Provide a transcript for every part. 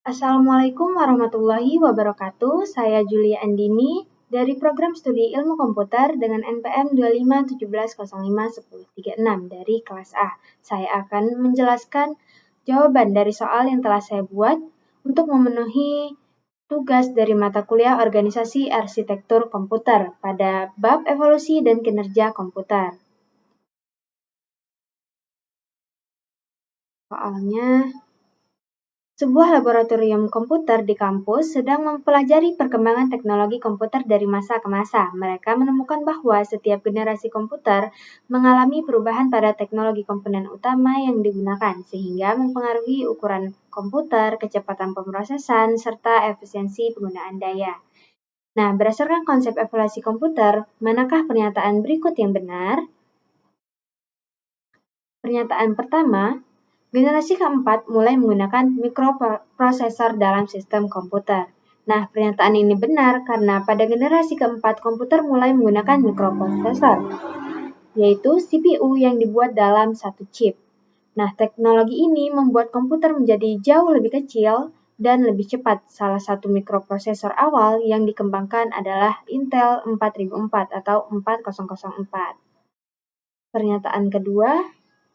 Assalamualaikum warahmatullahi wabarakatuh. Saya Julia Andini dari Program Studi Ilmu Komputer dengan NPM 2517051036 dari kelas A. Saya akan menjelaskan jawaban dari soal yang telah saya buat untuk memenuhi tugas dari mata kuliah Organisasi Arsitektur Komputer pada bab evolusi dan kinerja komputer. Soalnya, sebuah laboratorium komputer di kampus sedang mempelajari perkembangan teknologi komputer dari masa ke masa. Mereka menemukan bahwa setiap generasi komputer mengalami perubahan pada teknologi komponen utama yang digunakan, sehingga mempengaruhi ukuran komputer, kecepatan pemrosesan, serta efisiensi penggunaan daya. Nah, berdasarkan konsep evaluasi komputer, manakah pernyataan berikut yang benar? Pernyataan pertama, generasi keempat mulai menggunakan mikroprosesor dalam sistem komputer. Nah, pernyataan ini benar karena pada generasi keempat komputer mulai menggunakan mikroprosesor, yaitu CPU yang dibuat dalam satu chip. Nah, teknologi ini membuat komputer menjadi jauh lebih kecil dan lebih cepat. Salah satu mikroprosesor awal yang dikembangkan adalah Intel 4004 atau 4004. Pernyataan kedua,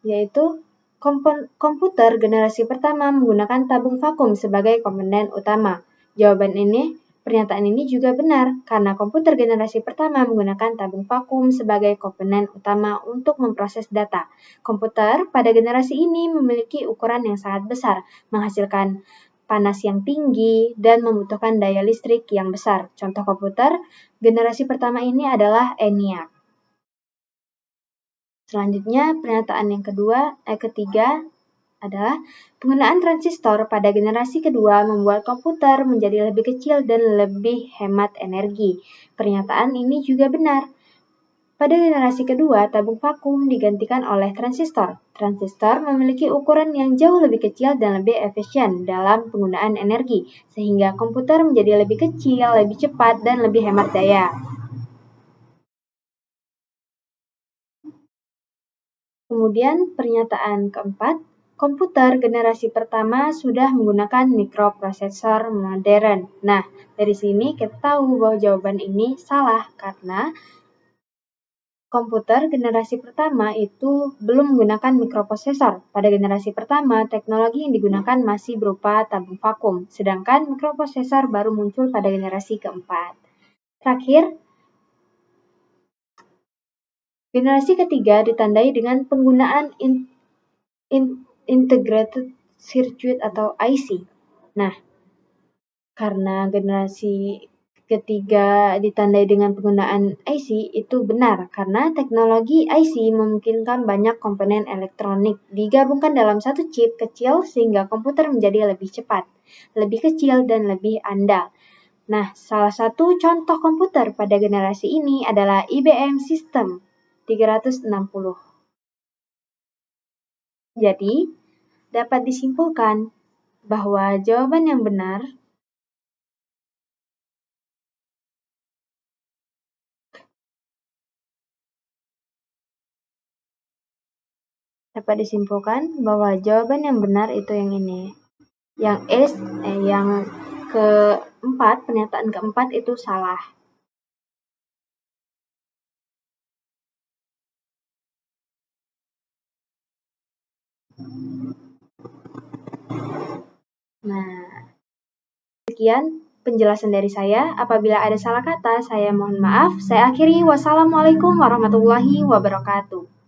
yaitu komputer generasi pertama menggunakan tabung vakum sebagai komponen utama. Pernyataan ini juga benar karena komputer generasi pertama menggunakan tabung vakum sebagai komponen utama untuk memproses data. Komputer pada generasi ini memiliki ukuran yang sangat besar, menghasilkan panas yang tinggi, dan membutuhkan daya listrik yang besar. Contoh komputer generasi pertama ini adalah ENIAC. Selanjutnya, pernyataan yang ketiga adalah penggunaan transistor pada generasi kedua membuat komputer menjadi lebih kecil dan lebih hemat energi. Pernyataan ini juga benar. Pada generasi kedua, tabung vakum digantikan oleh transistor. Transistor memiliki ukuran yang jauh lebih kecil dan lebih efisien dalam penggunaan energi, sehingga komputer menjadi lebih kecil, lebih cepat, dan lebih hemat daya. Kemudian pernyataan keempat, komputer generasi pertama sudah menggunakan mikroprosesor modern. Nah, dari sini kita tahu bahwa jawaban ini salah karena komputer generasi pertama itu belum menggunakan mikroprosesor. Pada generasi pertama, teknologi yang digunakan masih berupa tabung vakum, sedangkan mikroprosesor baru muncul pada generasi keempat. Terakhir, generasi ketiga ditandai dengan penggunaan integrated circuit atau IC. Nah, karena generasi ketiga ditandai dengan penggunaan IC itu benar karena teknologi IC memungkinkan banyak komponen elektronik digabungkan dalam satu chip kecil sehingga komputer menjadi lebih cepat, lebih kecil, dan lebih andal. Nah, salah satu contoh komputer pada generasi ini adalah IBM System 360. Jadi, dapat disimpulkan bahwa jawaban yang benar itu yang ini. Yang keempat, pernyataan keempat itu salah. Nah, sekian penjelasan dari saya. Apabila ada salah kata, saya mohon maaf. Saya akhiri. Wassalamualaikum warahmatullahi wabarakatuh.